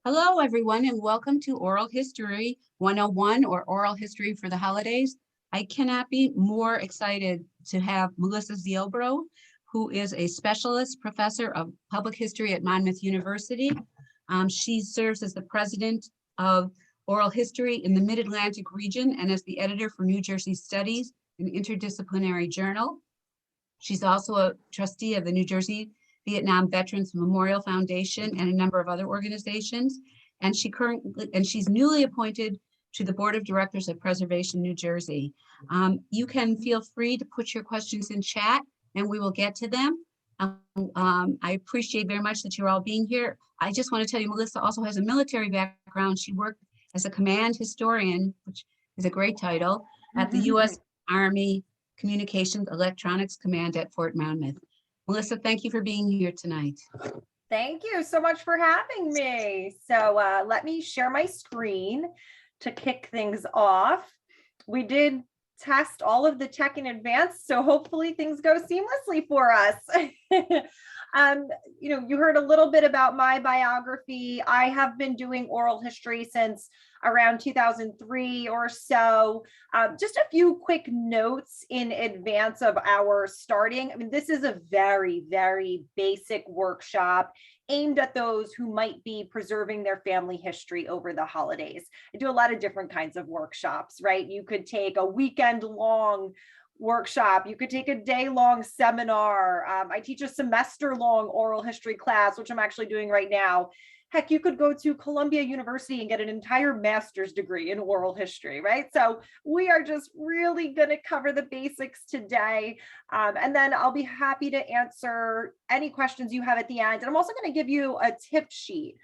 Hello, everyone, and welcome to Oral History 101 or Oral History for the Holidays. I cannot be more excited to have Melissa Ziobro, who is a specialist professor of public history at Monmouth University. She serves as the president of Oral History in the Mid-Atlantic region and as the editor for New Jersey Studies, an interdisciplinary journal. She's also a trustee of the New Jersey Vietnam Veterans Memorial Foundation and a number of other organizations. And she's newly appointed to the Board of Directors of Preservation New Jersey. You can feel free to put your questions in chat and we will get to them. I appreciate very much that you're all being here. I just want to tell you, Melissa also has a military background. She worked as a command historian, which is a great title, at the U.S. Army Communications Electronics Command at Fort Monmouth. Melissa, thank you for being here tonight. Thank you so much for having me. So let me share my screen to kick things off. We did test all of the tech in advance, so hopefully things go seamlessly for us. You heard a little bit about my biography. I have been doing oral history since around 2003 or so. Just a few quick notes in advance of our starting. I mean, this is a very, very basic workshop aimed at those who might be preserving their family history over the holidays. I do a lot of different kinds of workshops, right? You could take a weekend-long workshop. You could take a day-long seminar. I teach a semester-long oral history class, which I'm actually doing right now. Heck, you could go to Columbia University and get an entire master's degree in oral history, right? So we are just really going to cover the basics today. And then I'll be happy to answer any questions you have at the end. And I'm also going to give you a tip sheet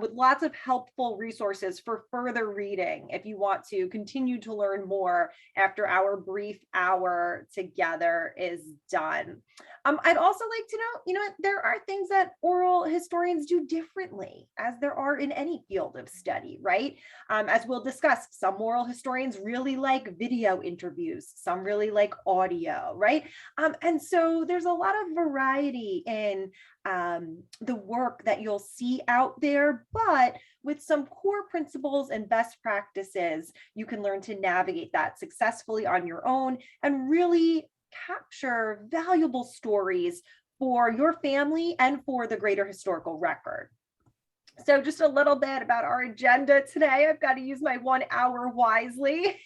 with lots of helpful resources for further reading if you want to continue to learn more after our brief hour together is done. I'd also like to know, there are things that oral historians do differently, as there are in any field of study, right? As we'll discuss, some oral historians really like video interviews, some really like audio, right? And so there's a lot of variety in the work that you'll see out there, but with some core principles and best practices, you can learn to navigate that successfully on your own and really capture valuable stories for your family and for the greater historical record. So just a little bit about our agenda today. I've got to use my 1 hour wisely.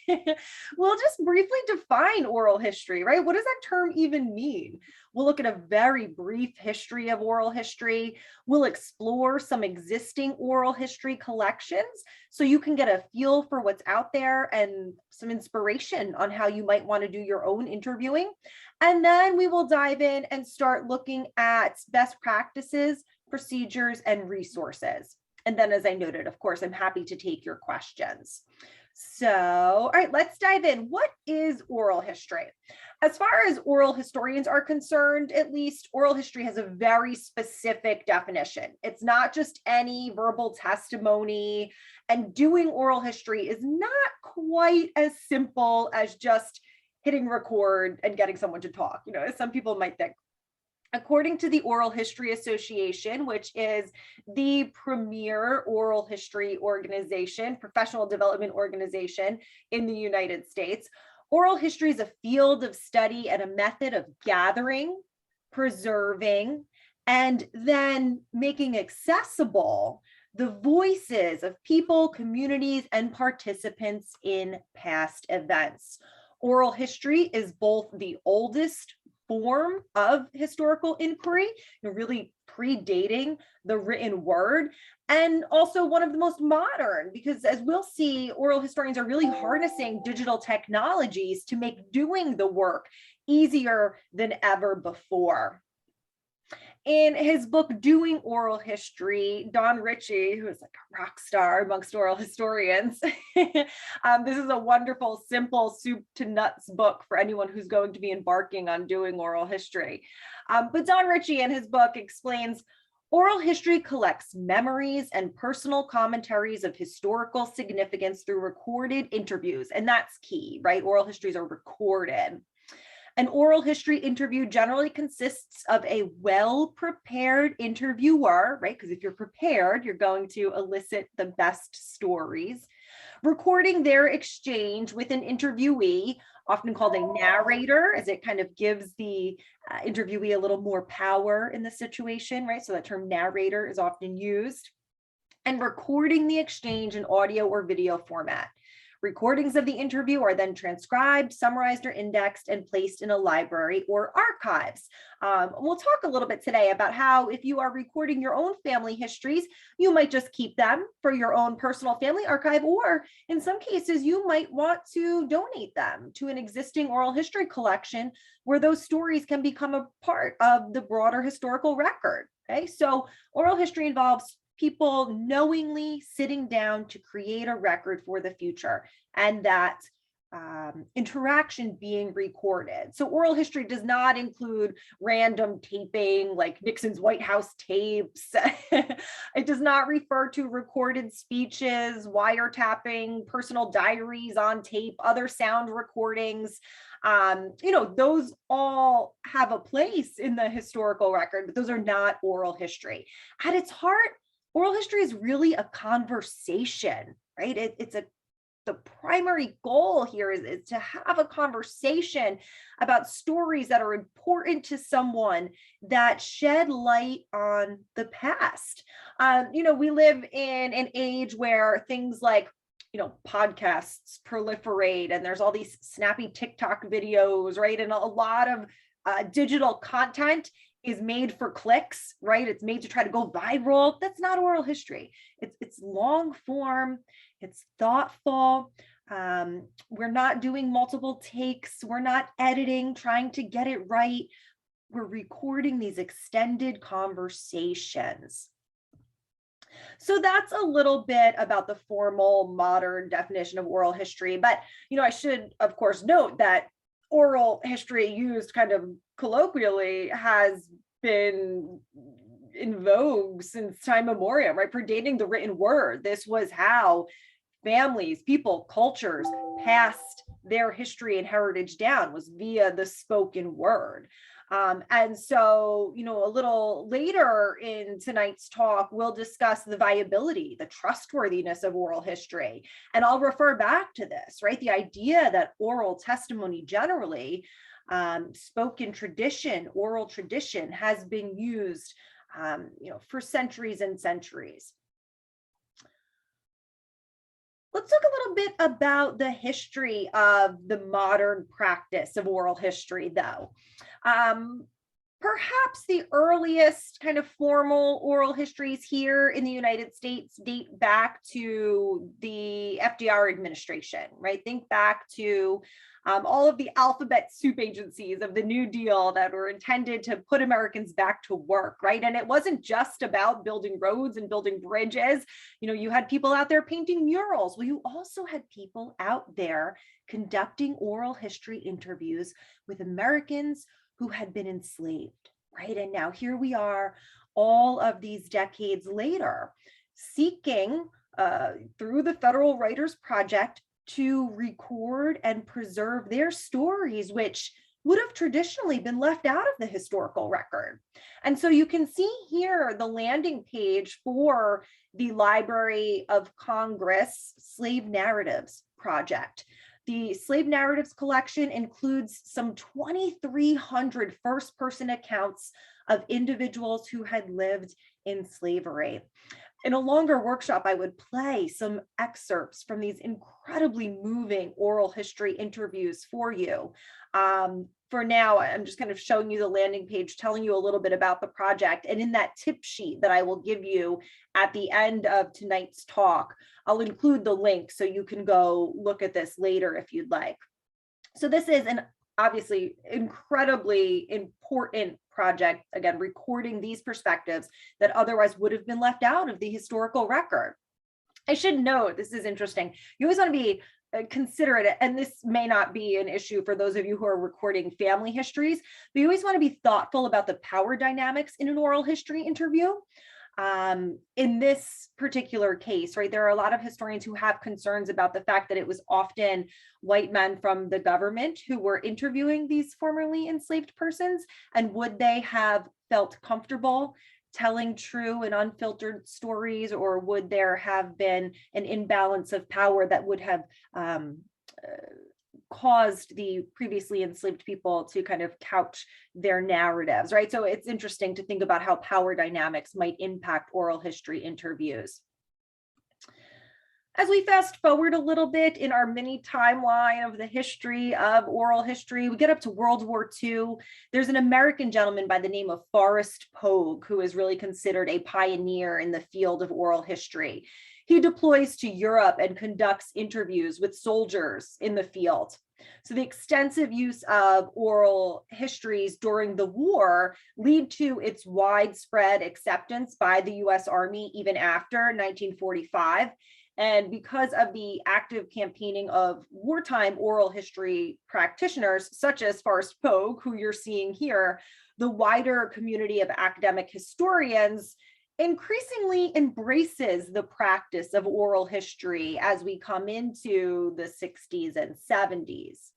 We'll just briefly define oral history, right? What does that term even mean? We'll look at a very brief history of oral history. We'll explore some existing oral history collections so you can get a feel for what's out there and some inspiration on how you might want to do your own interviewing. And then we will dive in and start looking at best practices, procedures, and resources. And then, as I noted, of course, I'm happy to take your questions. So, all right, let's dive in. What is oral history? As far as oral historians are concerned, at least, oral history has a very specific definition. It's not just any verbal testimony, and doing oral history is not quite as simple as just hitting record and getting someone to talk, as some people might think. According to the Oral History Association, which is the premier oral history organization, professional development organization in the United States, oral history is a field of study and a method of gathering, preserving, and then making accessible the voices of people, communities, and participants in past events. Oral history is both the oldest form of historical inquiry, really predating the written word, and also one of the most modern, because as we'll see, oral historians are really harnessing digital technologies to make doing the work easier than ever before. In his book, Doing Oral History, Don Ritchie, who is like a rock star amongst oral historians, this is a wonderful, simple soup to nuts book for anyone who's going to be embarking on doing oral history. But Don Ritchie in his book explains, oral history collects memories and personal commentaries of historical significance through recorded interviews. And that's key, right? Oral histories are recorded. An oral history interview generally consists of a well-prepared interviewer, right? Because if you're prepared, you're going to elicit the best stories, recording their exchange with an interviewee, often called a narrator, as it kind of gives the interviewee a little more power in the situation, right? So that term narrator is often used, and recording the exchange in audio or video format. Recordings of the interview are then transcribed, summarized, or indexed and placed in a library or archives. We'll talk a little bit today about how if you are recording your own family histories, you might just keep them for your own personal family archive, or in some cases, you might want to donate them to an existing oral history collection where those stories can become a part of the broader historical record. Okay, so oral history involves people knowingly sitting down to create a record for the future, and that interaction being recorded. So oral history does not include random taping like Nixon's White House tapes. It does not refer to recorded speeches, wiretapping, personal diaries on tape, other sound recordings. Those all have a place in the historical record, but those are not oral history. At its heart, oral history is really a conversation, right? The primary goal here is to have a conversation about stories that are important to someone, that shed light on the past. We live in an age where things like podcasts proliferate, and there's all these snappy TikTok videos, right? And a lot of digital content is made for clicks, right? It's made to try to go viral. That's not oral history. It's long form, it's thoughtful. We're not doing multiple takes. We're not editing, trying to get it right. We're recording these extended conversations. So that's a little bit about the formal modern definition of oral history. But, I should, of course, note that oral history used kind of colloquially has been in vogue since time immemorial, right? Predating the written word. This was how families, people, cultures passed their history and heritage down, was via the spoken word. And so, a little later in tonight's talk, we'll discuss the viability, the trustworthiness of oral history. And I'll refer back to this, right? The idea that oral testimony generally, spoken tradition, oral tradition, has been used, for centuries and centuries. Let's talk a little bit about the history of the modern practice of oral history, though. Perhaps the earliest kind of formal oral histories here in the United States date back to the FDR administration, right? Think back to all of the alphabet soup agencies of the New Deal that were intended to put Americans back to work, right? And it wasn't just about building roads and building bridges. You had people out there painting murals. Well, you also had people out there conducting oral history interviews with Americans who had been enslaved, right? And now here we are, all of these decades later, seeking through the Federal Writers Project to record and preserve their stories, which would have traditionally been left out of the historical record. And so you can see here the landing page for the Library of Congress Slave Narratives Project. The Slave Narratives collection includes some 2,300 first-person accounts of individuals who had lived in slavery. In a longer workshop, I would play some excerpts from these incredibly moving oral history interviews for you. For now, I'm just kind of showing you the landing page, telling you a little bit about the project. And in that tip sheet that I will give you at the end of tonight's talk, I'll include the link so you can go look at this later if you'd like. So this is an obviously incredibly important project, again, recording these perspectives that otherwise would have been left out of the historical record. I should note, this is interesting, you always want to be considerate, and this may not be an issue for those of you who are recording family histories, but you always want to be thoughtful about the power dynamics in an oral history interview. In this particular case, right, there are a lot of historians who have concerns about the fact that it was often white men from the government who were interviewing these formerly enslaved persons, and would they have felt comfortable telling true and unfiltered stories, or would there have been an imbalance of power that would have caused the previously enslaved people to kind of couch their narratives, right? So it's interesting to think about how power dynamics might impact oral history interviews. As we fast forward a little bit in our mini timeline of the history of oral history, we get up to World War II. There's an American gentleman by the name of Forrest Pogue, who is really considered a pioneer in the field of oral history. He deploys to Europe and conducts interviews with soldiers in the field. So the extensive use of oral histories during the war lead to its widespread acceptance by the US Army even after 1945. And because of the active campaigning of wartime oral history practitioners, such as Forrest Pogue, who you're seeing here, the wider community of academic historians increasingly embraces the practice of oral history as we come into the 60s and 70s.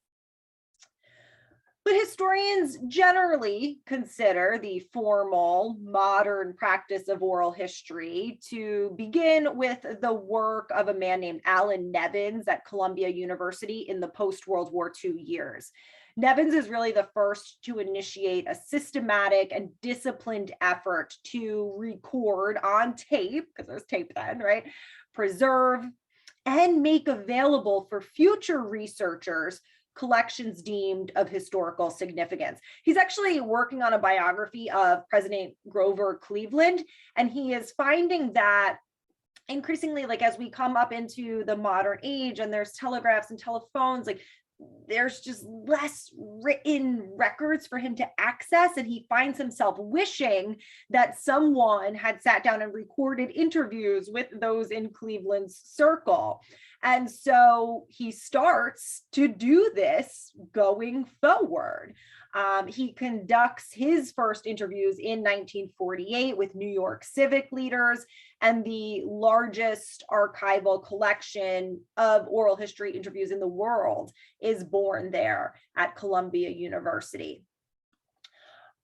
But historians generally consider the formal, modern practice of oral history to begin with the work of a man named Alan Nevins at Columbia University in the post-World War II years. Nevins is really the first to initiate a systematic and disciplined effort to record on tape, because there's tape then, right? Preserve and make available for future researchers collections deemed of historical significance. He's actually working on a biography of President Grover Cleveland, and he is finding that increasingly, like as we come up into the modern age and there's telegraphs and telephones, like there's just less written records for him to access, and he finds himself wishing that someone had sat down and recorded interviews with those in Cleveland's circle. And so he starts to do this going forward. He conducts his first interviews in 1948 with New York civic leaders, and the largest archival collection of oral history interviews in the world is born there at Columbia University.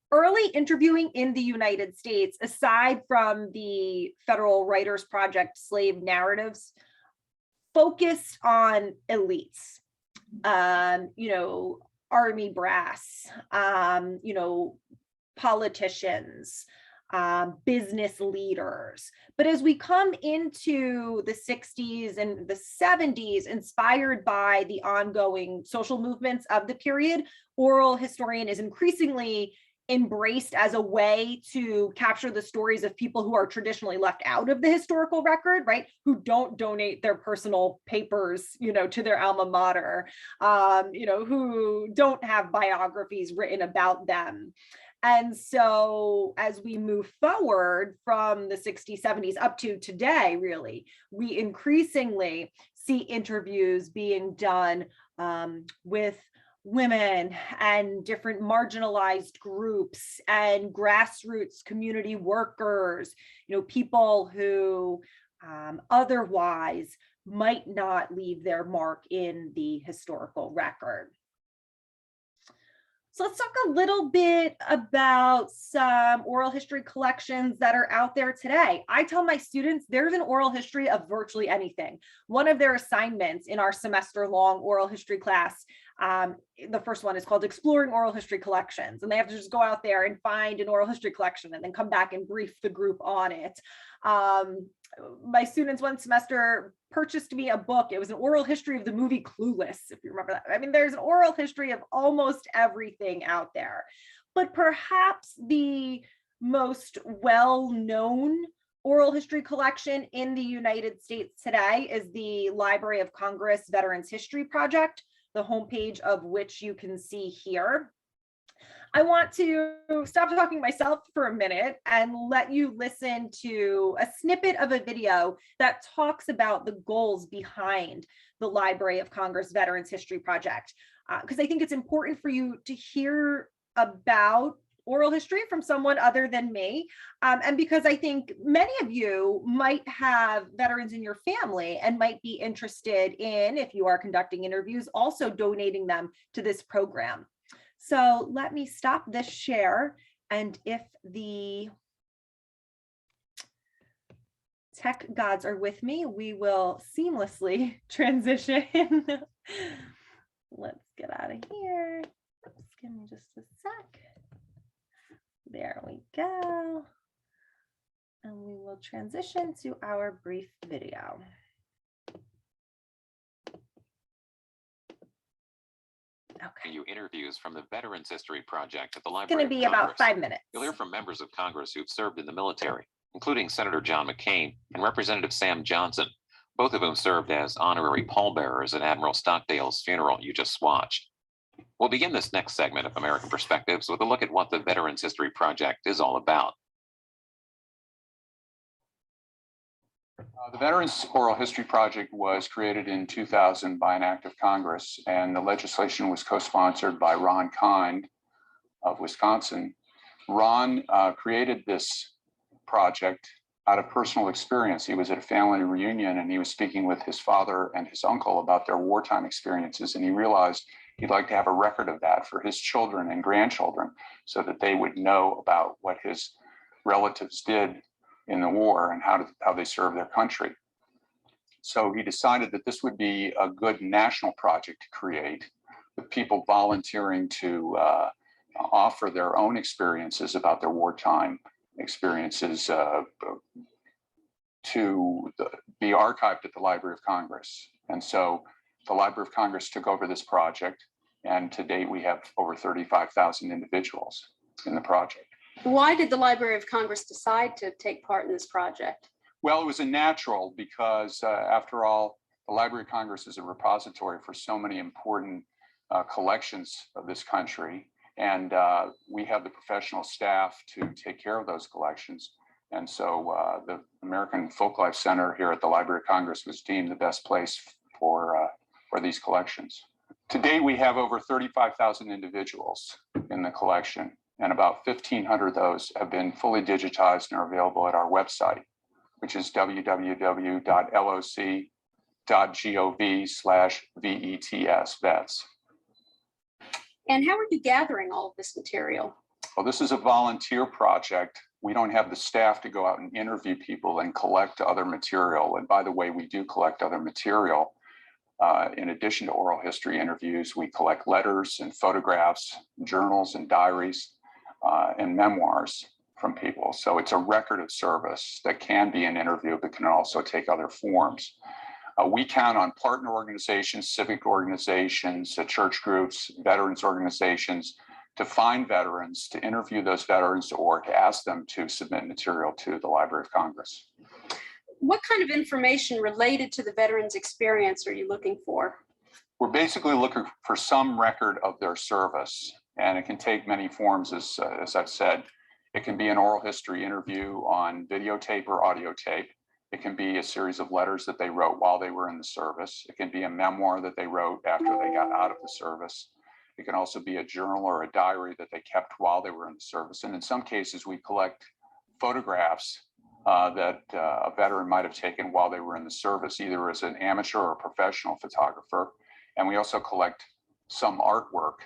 Early interviewing in the United States, aside from the Federal Writers Project slave narratives, focused on elites, army brass, politicians, business leaders. But as we come into the 60s and the 70s, inspired by the ongoing social movements of the period, oral historian is increasingly embraced as a way to capture the stories of people who are traditionally left out of the historical record, right? Who don't donate their personal papers, to their alma mater, who don't have biographies written about them. And so as we move forward from the 60s, 70s up to today, really, we increasingly see interviews being done with women and different marginalized groups and grassroots community workers, people who otherwise might not leave their mark in the historical record. So let's talk a little bit about some oral history collections that are out there today. I tell my students there's an oral history of virtually anything. One of their assignments in our semester-long oral history class, the first one is called Exploring Oral History Collections, and they have to just go out there and find an oral history collection and then come back and brief the group on it. My students one semester purchased me a book. It was an oral history of the movie Clueless, if you remember that. I mean, there's an oral history of almost everything out there. But perhaps the most well-known oral history collection in the United States today is the Library of Congress Veterans History Project, the homepage of which you can see here. I want to stop talking myself for a minute and let you listen to a snippet of a video that talks about the goals behind the Library of Congress Veterans History Project, because I think it's important for you to hear about oral history from someone other than me. And because I think many of you might have veterans in your family and might be interested in, if you are conducting interviews, also donating them to this program. So let me stop this share. And if the tech gods are with me, we will seamlessly transition. Let's get out of here. Oops, give me just a sec. There we go. And we will transition to our brief video. Okay. You interviews from the Veterans History Project at the It's Library going to be of Congress. about 5 minutes. You'll hear from members of Congress who've served in the military, including Senator John McCain and Representative Sam Johnson, both of whom served as honorary pallbearers at Admiral Stockdale's funeral you just watched. We'll begin this next segment of American Perspectives with a look at what the Veterans History Project is all about. The Veterans Oral History Project was created in 2000 by an act of Congress, and the legislation was co-sponsored by Ron Kind of Wisconsin. Ron created this project out of personal experience. He was at a family reunion and he was speaking with his father and his uncle about their wartime experiences, and he realized he'd like to have a record of that for his children and grandchildren so that they would know about what his relatives did in the war and how they served their country. So he decided that this would be a good national project to create, with people volunteering to offer their own experiences about their wartime experiences to be archived at the Library of Congress. And so the Library of Congress took over this project, and to date we have over 35,000 individuals in the project. Why did the Library of Congress decide to take part in this project? Well, it was a natural because after all, the Library of Congress is a repository for so many important collections of this country. And we have the professional staff to take care of those collections. And so the American Folklife Center here at the Library of Congress was deemed the best place for these collections. Today, we have over 35,000 individuals in the collection, and about 1,500 of those have been fully digitized and are available at our website, which is www.loc.gov/VETS, vets. And how are you gathering all of this material? Well, this is a volunteer project. We don't have the staff to go out and interview people and collect other material. And by the way, we do collect other material. In addition to oral history interviews, we collect letters and photographs, journals and diaries, and memoirs from people. So it's a record of service that can be an interview, but can also take other forms. We count on partner organizations, civic organizations, church groups, veterans organizations to find veterans, to interview those veterans, or to ask them to submit material to the Library of Congress. What kind of information related to the veterans' experience are you looking for? We're basically looking for some record of their service, and it can take many forms, as I've said. It can be an oral history interview on videotape or audio tape. It can be a series of letters that they wrote while they were in the service. It can be a memoir that they wrote after they got out of the service. It can also be a journal or a diary that they kept while they were in the service. And in some cases, we collect photographs that a veteran might have taken while they were in the service, either as an amateur or professional photographer. And we also collect some artwork,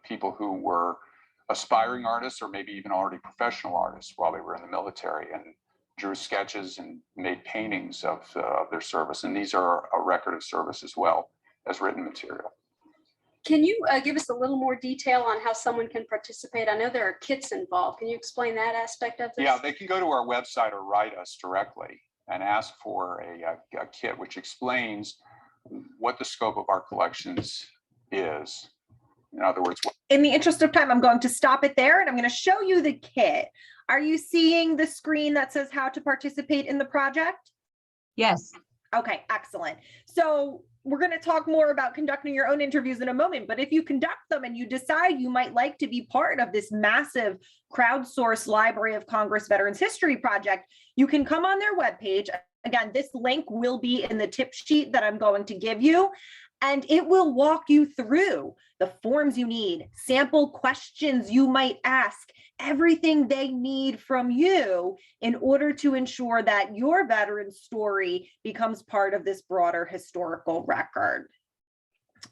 people who were aspiring artists or maybe even already professional artists while they were in the military, and drew sketches and made paintings of their service. And these are a record of service as well as written material. Can you give us a little more detail on how someone can participate? I know there are kits involved. Can you explain that aspect of this? Yeah, they can go to our website or write us directly and ask for a kit which explains what the scope of our collections is. In other words, In the interest of time, I'm going to stop it there and I'm going to show you the kit. Are you seeing the screen that says how to participate in the project? Yes. Okay, excellent. So we're going to talk more about conducting your own interviews in a moment, but if you conduct them and you decide you might like to be part of this massive crowdsourced Library of Congress Veterans History Project, you can come on their webpage. Again, this link will be in the tip sheet that I'm going to give you. And it will walk you through the forms you need, sample questions you might ask, everything they need from you in order to ensure that your veteran story becomes part of this broader historical record.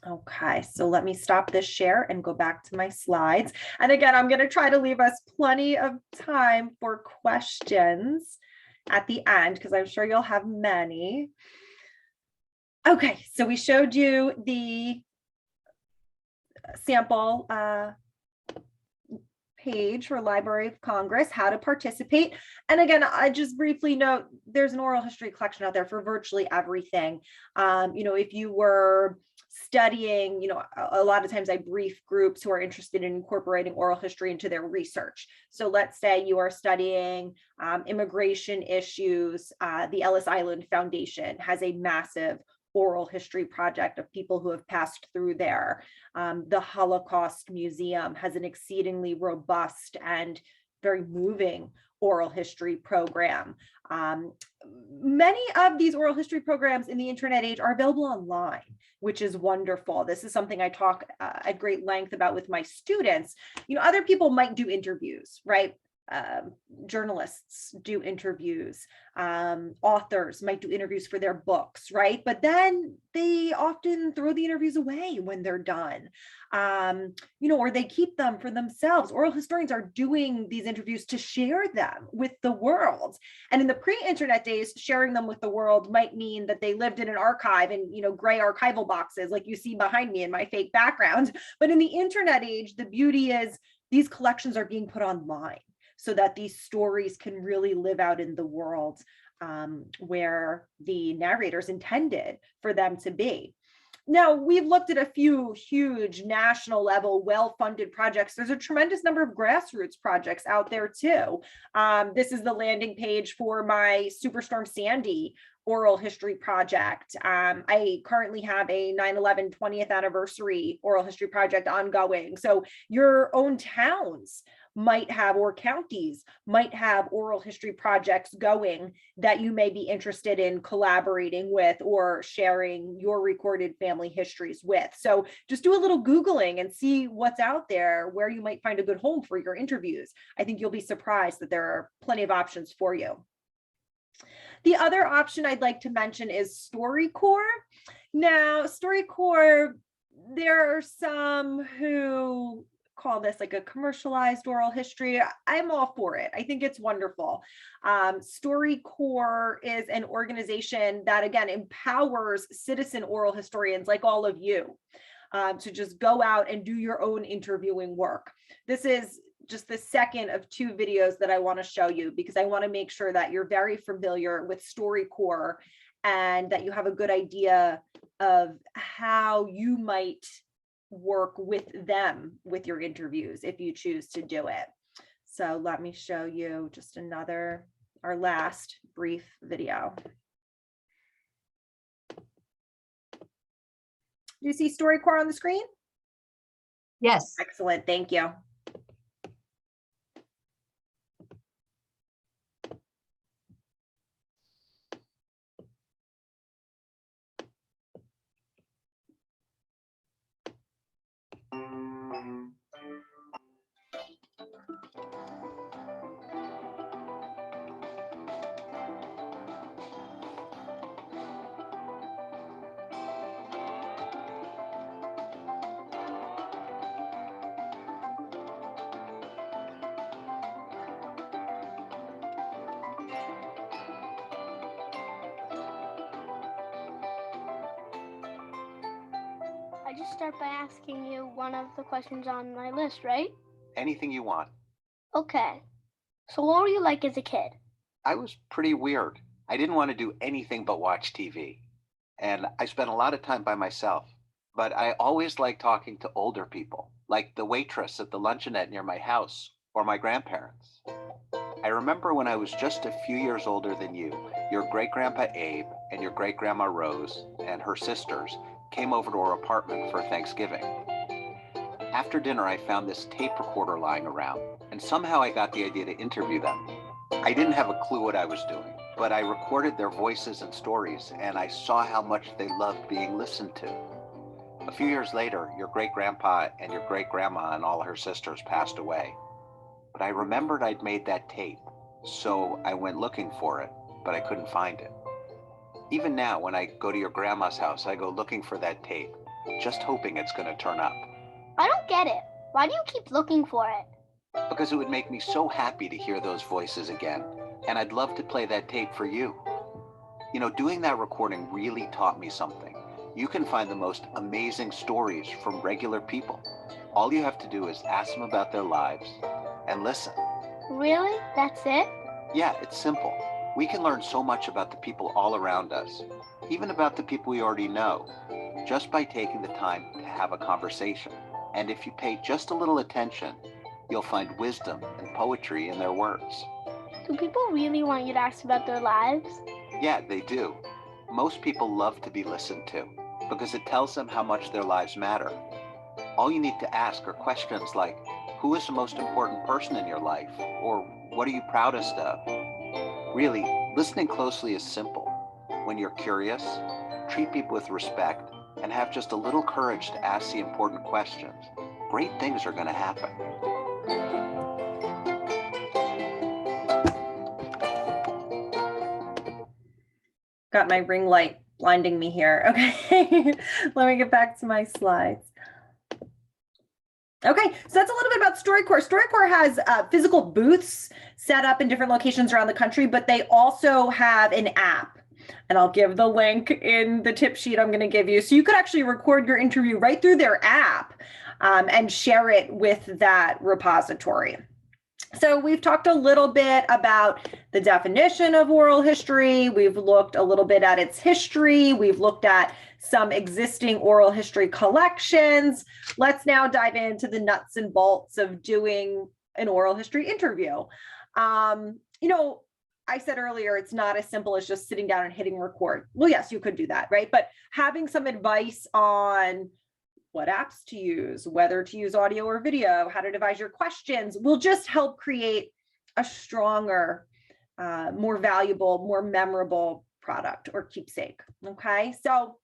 Okay, so let me stop this share and go back to my slides. And again, I'm going to try to leave us plenty of time for questions at the end, because I'm sure you'll have many. Okay, so we showed you the sample page for Library of Congress, how to participate. And again, I just briefly note, there's an oral history collection out there for virtually everything. If you were studying, a lot of times I brief groups who are interested in incorporating oral history into their research. So let's say you are studying immigration issues. The Ellis Island Foundation has a massive oral history project of people who have passed through there. The Holocaust Museum has an exceedingly robust and very moving oral history program. Many of these oral history programs in the internet age are available online, which is wonderful. This is something I talk at great length about with my students. Other people might do interviews, right? Journalists do interviews, authors might do interviews for their books, right? But then they often throw the interviews away when they're done, or they keep them for themselves. Oral historians are doing these interviews to share them with the world. And in the pre-internet days, sharing them with the world might mean that they lived in an archive in, gray archival boxes like you see behind me in my fake background. But in the internet age, the beauty is these collections are being put online, so that these stories can really live out in the world where the narrators intended for them to be. Now, we've looked at a few huge national level, well-funded projects. There's a tremendous number of grassroots projects out there too. This is the landing page for my Superstorm Sandy oral history project. I currently have a 9/11 20th anniversary oral history project ongoing. So your own towns might have, or counties might have, oral history projects going that you may be interested in collaborating with or sharing your recorded family histories with. So just do a little Googling and see what's out there, where you might find a good home for your interviews. I think you'll be surprised that there are plenty of options for you. The other option I'd like to mention is StoryCorps. Now, StoryCorps, there are some who call this like a commercialized oral history. I'm all for it. I think it's wonderful. StoryCorps is an organization that, again, empowers citizen oral historians like all of you to just go out and do your own interviewing work. This is just the second of two videos that I want to show you, because I want to make sure that you're very familiar with StoryCorps and that you have a good idea of how you might work with them with your interviews if you choose to do it. So let me show you just our last brief video. Do you see StoryCorps on the screen? Yes. Excellent, thank you. I just start by asking you one of the questions on my list, right? Anything you want. Okay. So what were you like as a kid? I was pretty weird. I didn't want to do anything but watch TV. And I spent a lot of time by myself. But I always liked talking to older people, like the waitress at the luncheonette near my house or my grandparents. I remember when I was just a few years older than you, your great-grandpa Abe and your great-grandma Rose and her sisters came over to our apartment for Thanksgiving. After dinner, I found this tape recorder lying around, and somehow I got the idea to interview them. I didn't have a clue what I was doing, but I recorded their voices and stories, and I saw how much they loved being listened to. A few years later, your great-grandpa and your great-grandma and all her sisters passed away. But I remembered I'd made that tape, so I went looking for it, but I couldn't find it. Even now, when I go to your grandma's house, I go looking for that tape, just hoping it's going to turn up. I don't get it. Why do you keep looking for it? Because it would make me so happy to hear those voices again, and I'd love to play that tape for you. You know, doing that recording really taught me something. You can find the most amazing stories from regular people. All you have to do is ask them about their lives and listen. Really? That's it? Yeah, it's simple. We can learn so much about the people all around us, even about the people we already know, just by taking the time to have a conversation. And if you pay just a little attention, you'll find wisdom and poetry in their words. Do people really want you to ask about their lives? Yeah, they do. Most people love to be listened to because it tells them how much their lives matter. All you need to ask are questions like, who is the most important person in your life? Or what are you proudest of? Really, listening closely is simple. When you're curious, treat people with respect, and have just a little courage to ask the important questions, great things are going to happen. Got my ring light blinding me here. Okay, let me get back to my slides. Okay, so that's a little bit about StoryCorps. StoryCorps has physical booths set up in different locations around the country, but they also have an app. And I'll give the link in the tip sheet I'm going to give you. So you could actually record your interview right through their app and share it with that repository. So we've talked a little bit about the definition of oral history. We've looked a little bit at its history. We've looked at some existing oral history collections. Let's now dive into the nuts and bolts of doing an oral history interview. You know, I said earlier, it's not as simple as just sitting down and hitting record. Well, yes, you could do that, right? But having some advice on what apps to use, whether to use audio or video, how to devise your questions will just help create a stronger, more valuable, more memorable product or keepsake. Okay, so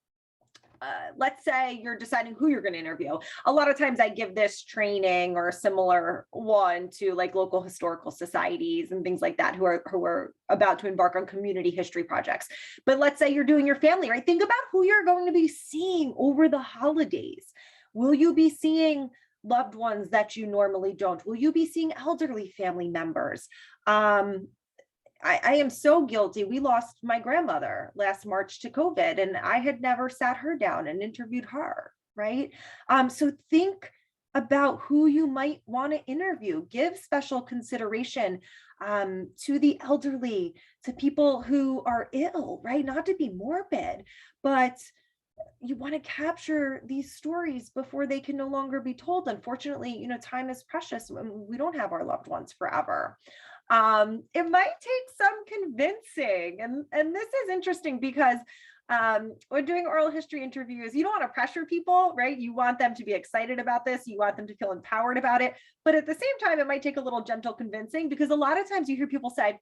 let's say you're deciding who you're going to interview. A lot of times I give this training or a similar one to like local historical societies and things like that who are about to embark on community history projects. But let's say you're doing your family, right? Think about who you're going to be seeing over the holidays. Will you be seeing loved ones that you normally don't? Will you be seeing elderly family members? I am so guilty. We lost my grandmother last March to COVID, and I had never sat her down and interviewed her, right? So think about who you might want to interview. Give special consideration to the elderly, to people who are ill, right? Not to be morbid, but you want to capture these stories before they can no longer be told. Unfortunately, you know, time is precious. We don't have our loved ones forever. It might take some convincing, and this is interesting because when doing oral history interviews, you don't want to pressure people, right? You want them to be excited about this. You want them to feel empowered about it. But at the same time, it might take a little gentle convincing because a lot of times you hear people say,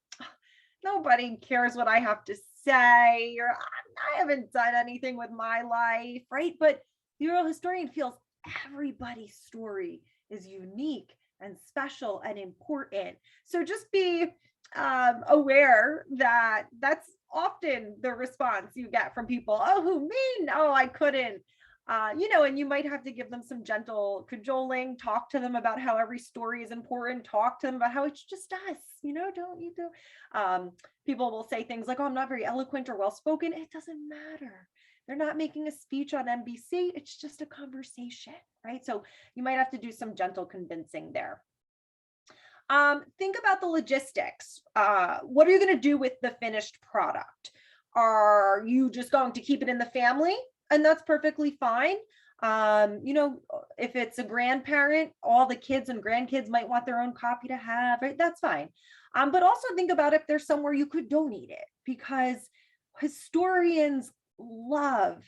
nobody cares what I have to say, or I haven't done anything with my life, right? But the oral historian feels everybody's story is unique and special and important. So just be aware that that's often the response you get from people. Oh, who me? No, I couldn't. You know, and you might have to give them some gentle cajoling, talk to them about how every story is important, talk to them about how it's just us, you know, don't you do? People will say things like, oh, I'm not very eloquent or well-spoken. It doesn't matter. They're not making a speech on NBC. It's just a conversation, right? So you might have to do some gentle convincing there. Think about the logistics. What are you going to do with the finished product? Are you just going to keep it in the family? And that's perfectly fine. You know, if it's a grandparent, all the kids and grandkids might want their own copy to have, right? That's fine. But also think about if there's somewhere you could donate it, because historians love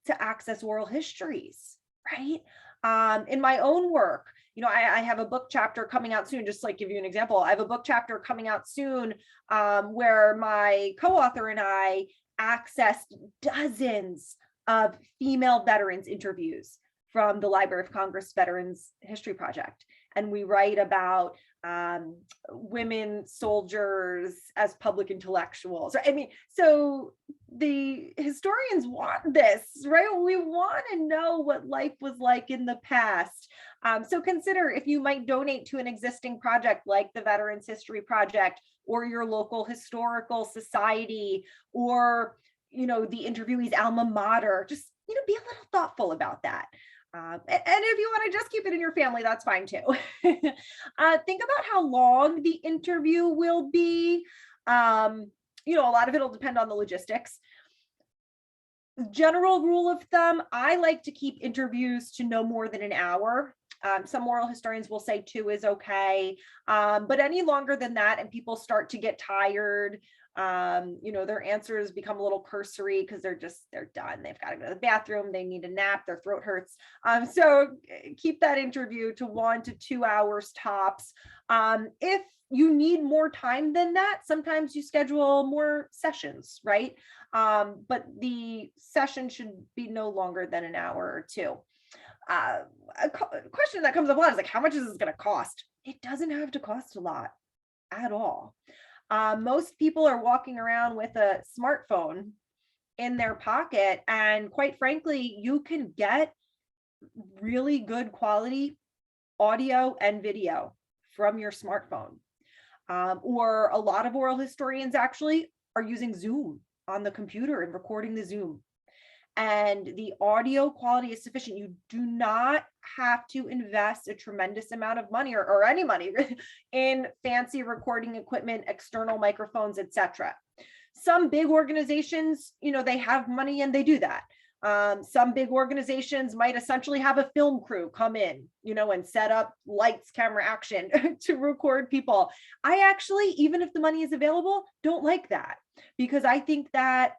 to access oral histories, right? In my own work, you know, I have a book chapter coming out soon, just like give you an example. I have a book chapter coming out soon where my co-author and I accessed dozens of female veterans interviews from the Library of Congress Veterans History Project. And we write about women soldiers as public intellectuals. I mean, so the historians want this, right? We want to know what life was like in the past. So consider if you might donate to an existing project like the Veterans History Project or your local historical society, or, you know, the interviewee's alma mater. Just, you know, be a little thoughtful about that. And if you want to just keep it in your family, that's fine too. Think about how long the interview will be. You know, a lot of it will depend on the logistics. General rule of thumb, I like to keep interviews to no more than an hour. Some oral historians will say 2 is okay, but any longer than that and people start to get tired, you know, their answers become a little cursory because they're done. They've got to go to the bathroom, they need a nap, their throat hurts. So keep that interview to 1 to 2 hours tops. If you need more time than that, sometimes you schedule more sessions, right? But the session should be no longer than an hour or 2. A question that comes up a lot is like, how much is this going to cost? It doesn't have to cost a lot at all. Most people are walking around with a smartphone in their pocket, and quite frankly, you can get really good quality audio and video from your smartphone. Or a lot of oral historians actually are using Zoom on the computer and recording the Zoom. And the audio quality is sufficient. You do not have to invest a tremendous amount of money or any money in fancy recording equipment, external microphones, etc. Some big organizations, you know, they have money and they do that. Some big organizations might essentially have a film crew come in, you know, and set up lights, camera, action to record people. I actually, even if the money is available, don't like that, because I think that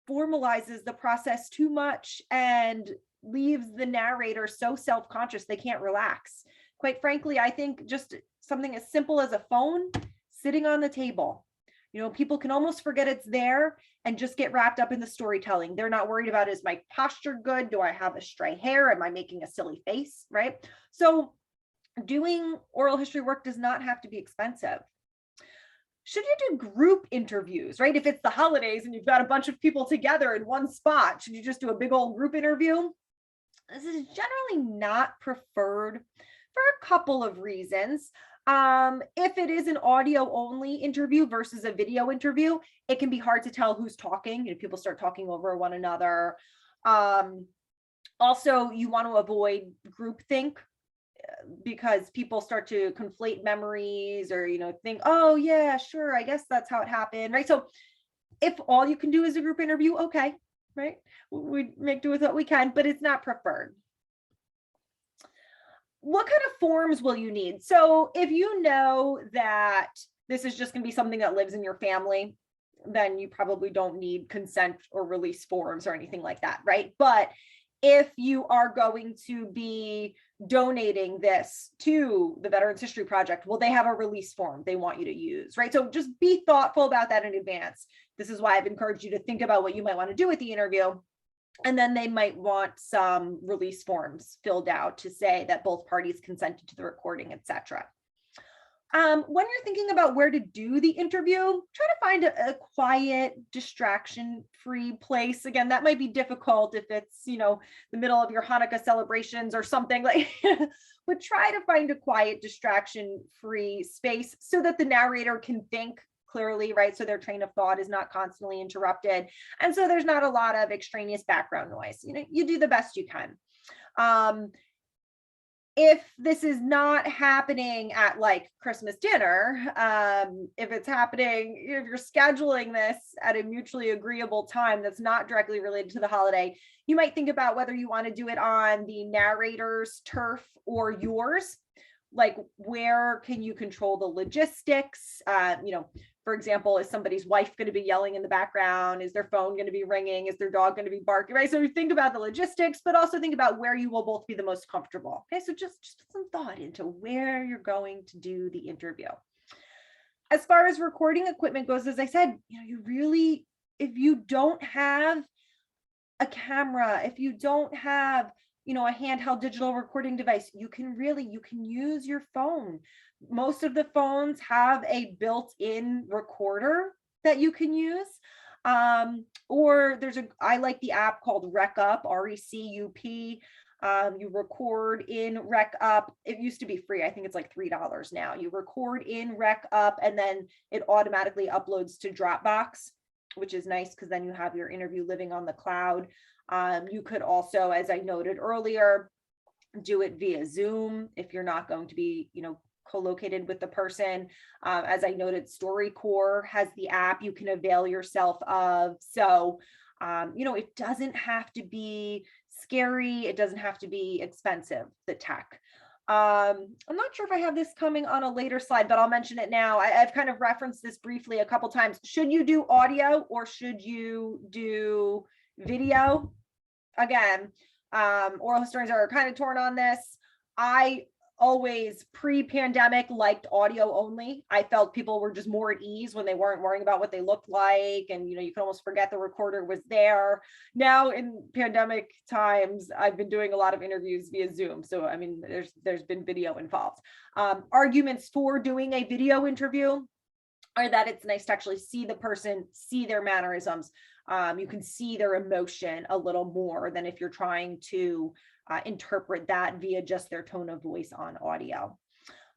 formalizes the process too much and leaves the narrator so self-conscious they can't relax. Quite frankly, I think just something as simple as a phone sitting on the table, you know, people can almost forget it's there and just get wrapped up in the storytelling. They're not worried about, is my posture good? Do I have a stray hair? Am I making a silly face? Right? So doing oral history work does not have to be expensive. Should you do group interviews, right? If it's the holidays and you've got a bunch of people together in one spot, should you just do a big old group interview? This is generally not preferred for a couple of reasons. If it is an audio only interview versus a video interview, it can be hard to tell who's talking. You know, people start talking over one another. Also, you want to avoid groupthink, because people start to conflate memories, or, you know, think, oh yeah, sure, I guess that's how it happened, right? So if all you can do is a group interview, okay, right? We make do with what we can, but it's not preferred. What kind of forms will you need? So if you know that this is just going to be something that lives in your family, then you probably don't need consent or release forms or anything like that, right? But if you are going to be donating this to the Veterans History Project, well, they have a release form they want you to use, right? So just be thoughtful about that in advance. This is why I've encouraged you to think about what you might want to do with the interview. And then they might want some release forms filled out to say that both parties consented to the recording, etc. When you're thinking about where to do the interview, try to find a quiet, distraction-free place. Again, that might be difficult if it's, you know, the middle of your Hanukkah celebrations or something like, but try to find a quiet, distraction-free space so that the narrator can think clearly, right? So their train of thought is not constantly interrupted. And so there's not a lot of extraneous background noise. You know, you do the best you can. If this is not happening at like Christmas dinner, if it's happening, if you're scheduling this at a mutually agreeable time that's not directly related to the holiday, you might think about whether you want to do it on the narrator's turf or yours. Like, where can you control the logistics? You know, for example, is somebody's wife going to be yelling in the background? Is their phone going to be ringing? Is their dog going to be barking? Right. So you think about the logistics, but also think about where you will both be the most comfortable. Okay. So just put some thought into where you're going to do the interview. As far as recording equipment goes, as I said, you know, you really if you don't have a camera, if you don't have, a handheld digital recording device, you can use your phone. Most of the phones have a built-in recorder that you can use. Or I like the app called RecUp, RECUP. You record in RecUp. It used to be free. I think it's like $3 now. You record in RecUp and then it automatically uploads to Dropbox, which is nice because then you have your interview living on the cloud. You could also, as I noted earlier, do it via Zoom if you're not going to be, co-located with the person. As I noted, StoryCorps has the app you can avail yourself of. So, it doesn't have to be scary. It doesn't have to be expensive, the tech. I'm not sure if I have this coming on a later slide, but I'll mention it now. I've kind of referenced this briefly a couple times. Should you do audio or should you do video? Again, oral historians are kind of torn on this. I always pre-pandemic liked audio only. I felt people were just more at ease when they weren't worrying about what they looked like. And, you could almost forget the recorder was there. Now in pandemic times, I've been doing a lot of interviews via Zoom. So, I mean, there's been video involved. Arguments for doing a video interview are that it's nice to actually see the person, see their mannerisms. You can see their emotion a little more than if you're trying to interpret that via just their tone of voice on audio.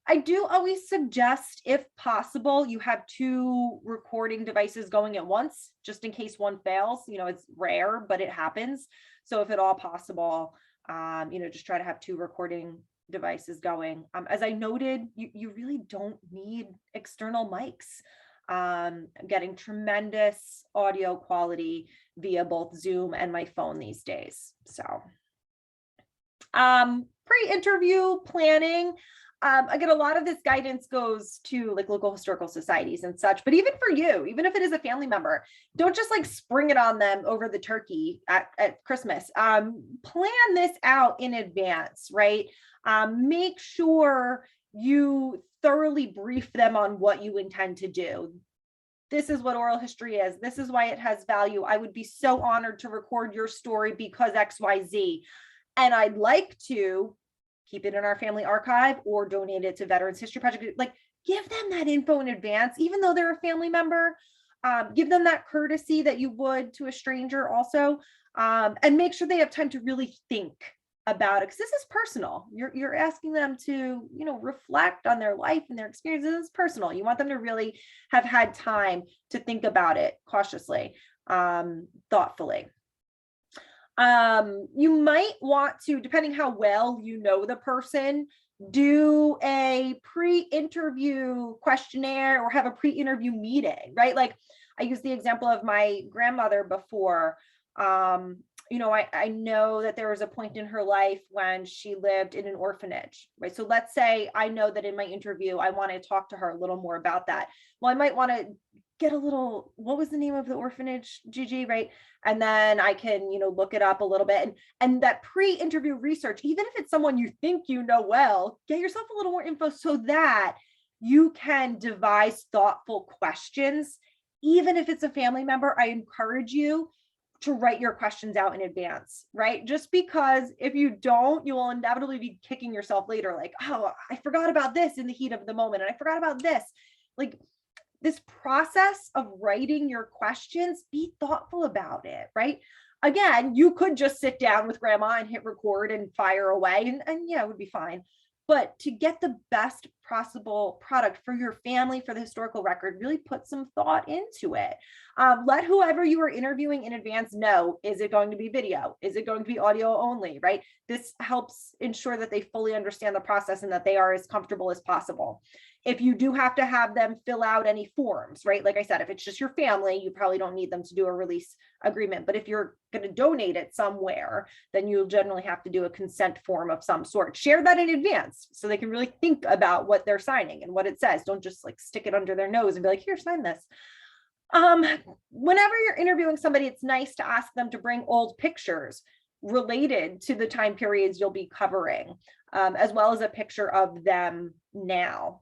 I do always suggest, if possible, you have 2 recording devices going at once, just in case one fails. It's rare, but it happens. So if at all possible, just try to have 2 recording devices going. As I noted, you really don't need external mics. I'm getting tremendous audio quality via both Zoom and my phone these days. So pre-interview planning. Again, a lot of this guidance goes to like local historical societies and such, but even for you, even if it is a family member, don't just like spring it on them over the turkey at Christmas. Plan this out in advance, right? Make sure you thoroughly brief them on what you intend to do. This is what oral history is. This is why it has value. I would be so honored to record your story because XYZ. And I'd like to keep it in our family archive or donate it to Veterans History Project. Like, give them that info in advance, even though they're a family member. Give them that courtesy that you would to a stranger also. And make sure they have time to really think about it, because this is personal. You're asking them to, reflect on their life and their experiences. It's personal. You want them to really have had time to think about it cautiously, thoughtfully. You might want to, depending how well you know the person, do a pre-interview questionnaire or have a pre-interview meeting, right? Like I used the example of my grandmother before. I know that there was a point in her life when she lived in an orphanage, right? So let's say I know that in my interview, I want to talk to her a little more about that. Well, I might want to get a little, what was the name of the orphanage, Gigi, right? And then I can, look it up a little bit. And that pre-interview research, even if it's someone you think you know well, get yourself a little more info so that you can devise thoughtful questions. Even if it's a family member, I encourage you to write your questions out in advance, right? Just because if you don't, you will inevitably be kicking yourself later. Like, oh, I forgot about this in the heat of the moment. And I forgot about this. Like, this process of writing your questions, be thoughtful about it, right? Again, you could just sit down with grandma and hit record and fire away and yeah, it would be fine. But to get the best possible product for your family, for the historical record, really put some thought into it. Let whoever you are interviewing in advance know, is it going to be video? Is it going to be audio only, right? This helps ensure that they fully understand the process and that they are as comfortable as possible. If you do have to have them fill out any forms, right? Like I said, if it's just your family, you probably don't need them to do a release agreement. But if you're going to donate it somewhere, then you'll generally have to do a consent form of some sort. Share that in advance so they can really think about what they're signing and what it says. Don't just like stick it under their nose and be like, here, sign this. Whenever you're interviewing somebody, it's nice to ask them to bring old pictures related to the time periods you'll be covering, as well as a picture of them now.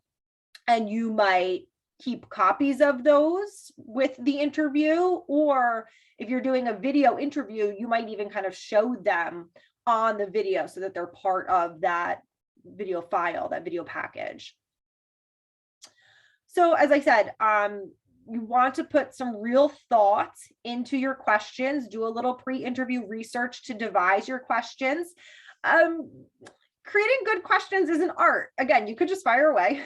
And you might keep copies of those with the interview, or if you're doing a video interview, you might even kind of show them on the video so that they're part of that video file, that video package. So as I said, you want to put some real thought into your questions, do a little pre-interview research to devise your questions. Creating good questions is an art. Again, you could just fire away,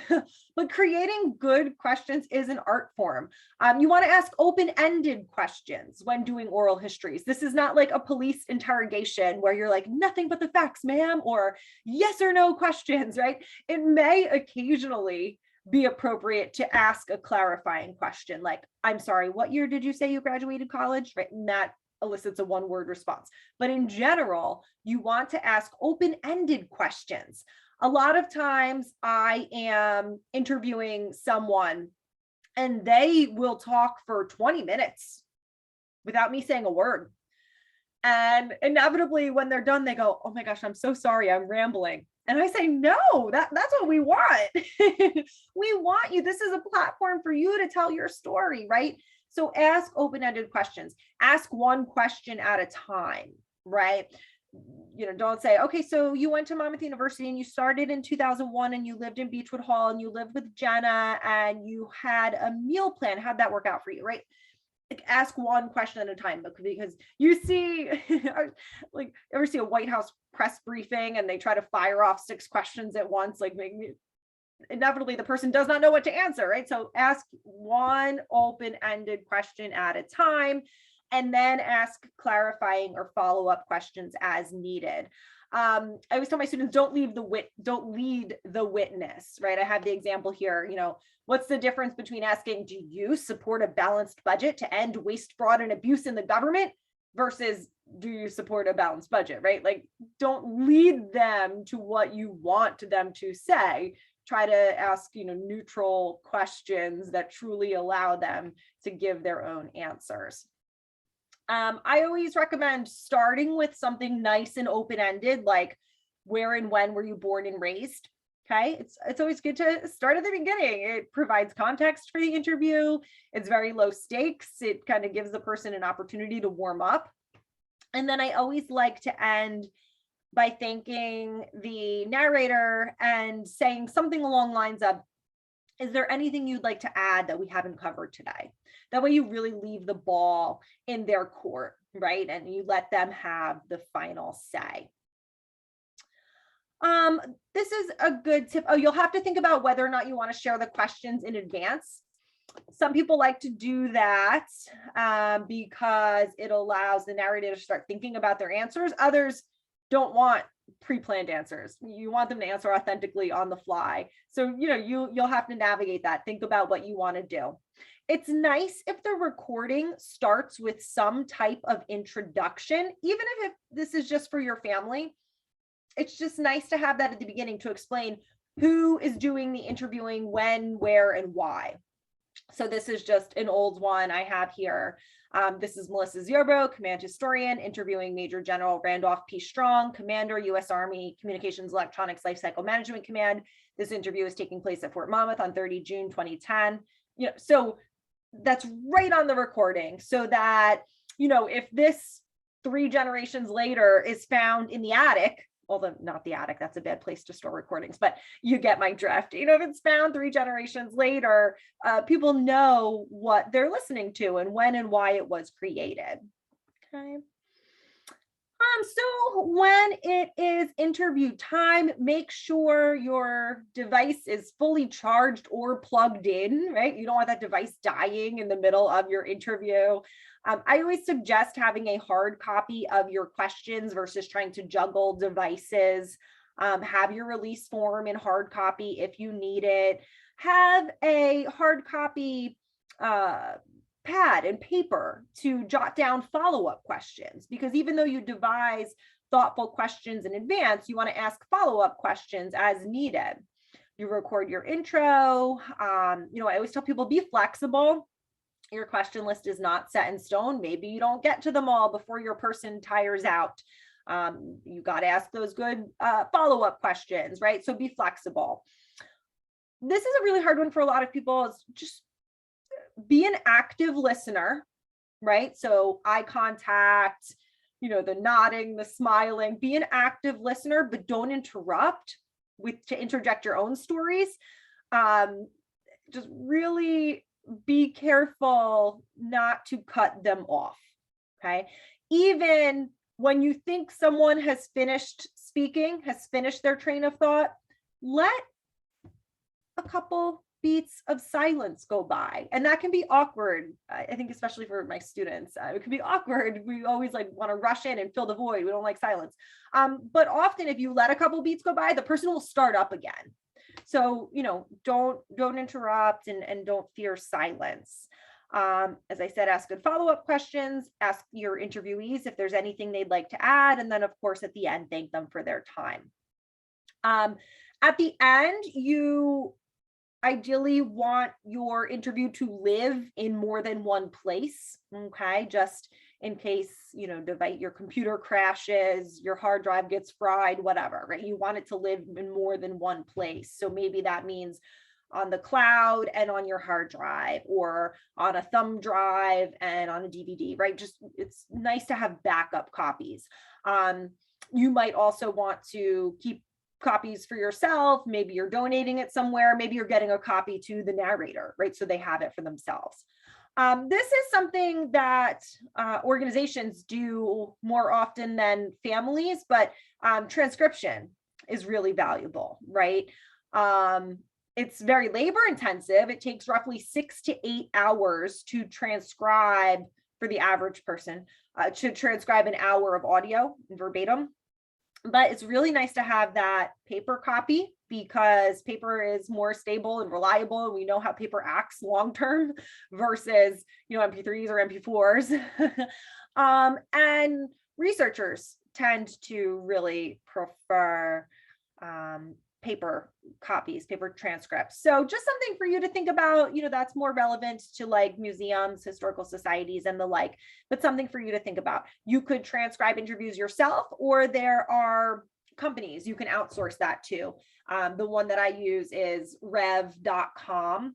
but creating good questions is an art form. You want to ask open-ended questions when doing oral histories. This is not like a police interrogation where you're like, nothing but the facts, ma'am, or yes or no questions, right? It may occasionally be appropriate to ask a clarifying question like, I'm sorry, what year did you say you graduated college? Right? And that elicits a one-word response. But in general, you want to ask open-ended questions. A lot of times I am interviewing someone and they will talk for 20 minutes without me saying a word. And inevitably when they're done, they go, oh my gosh, I'm so sorry, I'm rambling. And I say, no, that's what we want. We want you. This is a platform for you to tell your story, right? So ask open-ended questions. Ask one question at a time, right? You know, don't say, okay, so you went to Monmouth University and you started in 2001 and you lived in Beechwood Hall and you lived with Jenna and you had a meal plan. How'd that work out for you, right? Like ask one question at a time, because you see, like, ever see a White House press briefing and they try to fire off 6 questions at once, like inevitably the person does not know what to answer, right? So ask one open-ended question at a time, and then ask clarifying or follow-up questions as needed. I always tell my students, don't lead the witness, right? I have the example here, you know, what's the difference between asking, do you support a balanced budget to end waste, fraud, and abuse in the government versus do you support a balanced budget, right? Like, don't lead them to what you want them to say. Try to ask, you know, neutral questions that truly allow them to give their own answers. I always recommend starting with something nice and open-ended, like where and when were you born and raised? Okay, it's always good to start at the beginning. It provides context for the interview. It's very low stakes. It kind of gives the person an opportunity to warm up. And then I always like to end by thanking the narrator and saying something along the lines of, is there anything you'd like to add that we haven't covered today? That way you really leave the ball in their court, right? And you let them have the final say. This is a good tip. Oh, you'll have to think about whether or not you want to share the questions in advance. Some people like to do that because it allows the narrator to start thinking about their answers. Others don't want pre-planned answers. You want them to answer authentically on the fly. So, you know, you'll have to navigate that. Think about what you want to do. It's nice if the recording starts with some type of introduction, even if this is just for your family. It's just nice to have that at the beginning to explain who is doing the interviewing, when, where, and why. So this is just an old one I have here. This is Melissa Ziobro, Command Historian, interviewing Major General Randolph P. Strong, Commander, U.S. Army Communications Electronics Lifecycle Management Command. This interview is taking place at Fort Monmouth on 30 June 2010. You know, so that's right on the recording, so that, you know, if this 3 generations later is found in the attic, although not the attic, that's a bad place to store recordings, but you get my drift. You know, if it's found 3 generations later, people know what they're listening to and when and why it was created. Okay. So when it is interview time, make sure your device is fully charged or plugged in, right? You don't want that device dying in the middle of your interview. I always suggest having a hard copy of your questions versus trying to juggle devices. Have your release form in hard copy if you need it. Have a hard copy pad and paper to jot down follow-up questions, because even though you devise thoughtful questions in advance, you want to ask follow-up questions as needed. You record your intro. You know, I always tell people, be flexible. Your question list is not set in stone. Maybe you don't get to them all before your person tires out. You got to ask those good follow-up questions, right? So be flexible. this is a really hard one for a lot of people. Is just be an active listener, right? So eye contact, the nodding, the smiling, be an active listener, but don't interrupt to interject your own stories. Just really be careful not to cut them off, okay? Even when you think someone has finished speaking, has finished their train of thought, let a couple beats of silence go by. And that can be awkward. I think especially for my students, it can be awkward. We always want to rush in and fill the void. We don't like silence. But often if you let a couple beats go by, the person will start up again. So, don't interrupt and don't fear silence. As I said, ask good follow-up questions, ask your interviewees if there's anything they'd like to add. And then of course, at the end, thank them for their time. At the end, you ideally want your interview to live in more than one place, okay? Just in case, your computer crashes, your hard drive gets fried, whatever, right? You want it to live in more than one place. So maybe that means on the cloud and on your hard drive, or on a thumb drive and on a DVD, right? Just, it's nice to have backup copies. You might also want to keep copies for yourself. Maybe you're donating it somewhere. Maybe you're getting a copy to the narrator, right? So they have it for themselves. This is something that organizations do more often than families, but transcription is really valuable, right? It's very labor intensive. It takes roughly 6 to 8 hours to transcribe for the average person, to transcribe an hour of audio verbatim. But it's really nice to have that paper copy, because paper is more stable and reliable, and we know how paper acts long term versus MP3s or MP4s. And researchers tend to really prefer paper copies, paper transcripts. So just something for you to think about, that's more relevant to museums, historical societies, and the like, but something for you to think about. You could transcribe interviews yourself, or there are companies you can outsource that to. The one that I use is rev.com,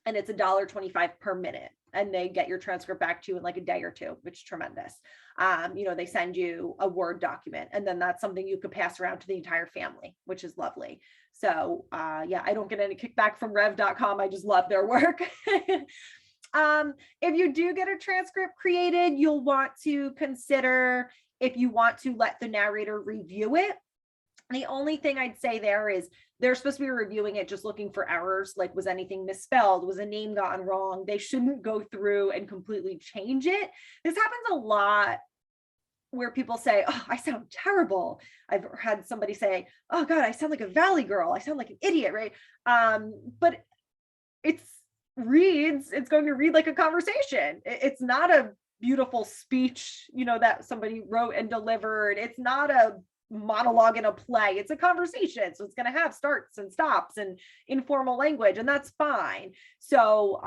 and it's $1.25 per minute. And they get your transcript back to you in a day or two, which is tremendous. They send you a Word document, and then that's something you could pass around to the entire family, which is lovely. So yeah, I don't get any kickback from rev.com. I just love their work. If you do get a transcript created, you'll want to consider if you want to let the narrator review it. The only thing I'd say there is they're supposed to be reviewing it just looking for errors, like was anything misspelled, was a name gotten wrong. They shouldn't go through and completely change it. This happens a lot where people say, oh, I sound terrible. I've had somebody say, oh God, I sound like a valley girl. I sound like an idiot, right? But it's going to read like a conversation. It's not a beautiful speech, that somebody wrote and delivered. It's not a monologue in a play. It's a conversation. So it's going to have starts and stops and informal language, and that's fine. So,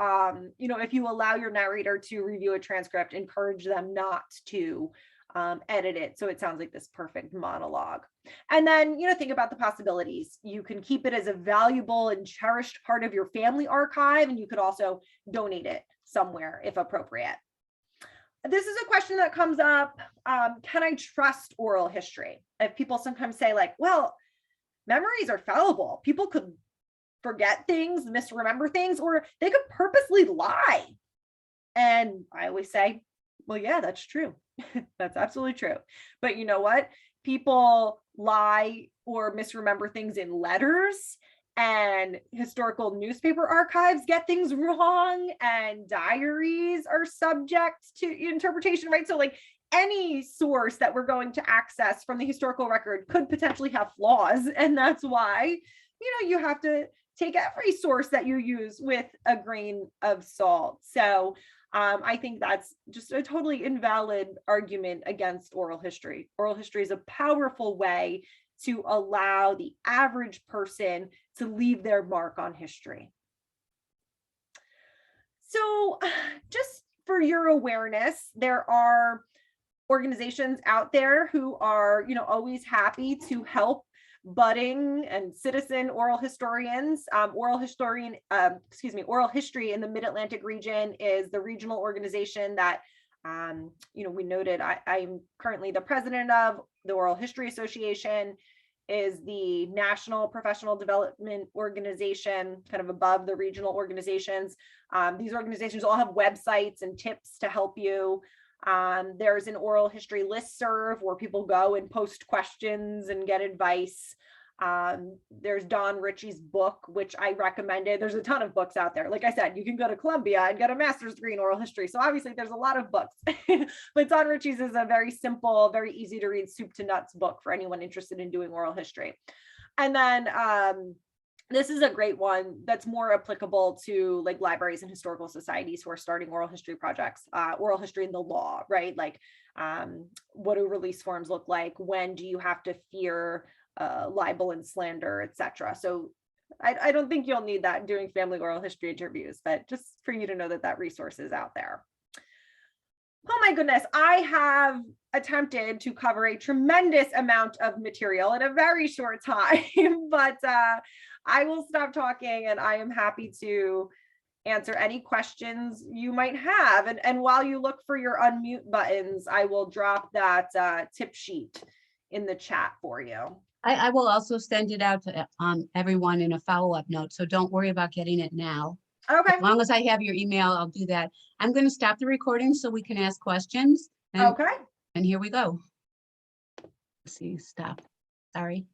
if you allow your narrator to review a transcript, encourage them not to edit it so it sounds like this perfect monologue. And then, think about the possibilities. You can keep it as a valuable and cherished part of your family archive, and you could also donate it somewhere if appropriate. This is a question that comes up. Can I trust oral history? If people sometimes say well, memories are fallible. People could forget things, misremember things, or they could purposely lie. And I always say, well, yeah, that's true. That's absolutely true. But you know what? People lie or misremember things in letters, and historical newspaper archives get things wrong, and diaries are subject to interpretation, right? So any source that we're going to access from the historical record could potentially have flaws. And that's why, you have to take every source that you use with a grain of salt. So I think that's just a totally invalid argument against oral history. Oral history is a powerful way to allow the average person to leave their mark on history. So just for your awareness, there are organizations out there who are, always happy to help budding and citizen oral historians. Oral history in the Mid-Atlantic region is the regional organization that, we noted. I'm currently the president of. The Oral History Association is the national professional development organization, kind of above the regional organizations. These organizations all have websites and tips to help you. There's an oral history listserv where people go and post questions and get advice. There's Don Ritchie's book, which I recommended. There's a ton of books out there. Like I said, you can go to Columbia and get a master's degree in oral history. So obviously there's a lot of books, but Don Ritchie's is a very simple, very easy to read, soup to nuts book for anyone interested in doing oral history. And then this is a great one that's more applicable to like libraries and historical societies who are starting oral history projects, oral history in the law, right? Like what do release forms look like? When do you have to fear libel and slander, etc. So I don't think you'll need that doing family oral history interviews, but just for you to know that that resource is out there. Oh my goodness, I have attempted to cover a tremendous amount of material in a very short time, but I will stop talking and I am happy to answer any questions you might have. And while you look for your unmute buttons, I will drop that tip sheet in the chat for you. I will also send it out to everyone in a follow-up note, so don't worry about getting it now. Okay. As long as I have your email, I'll do that. I'm going to stop the recording so we can ask questions. And, Okay. and here we go. Let's see, stop. Sorry.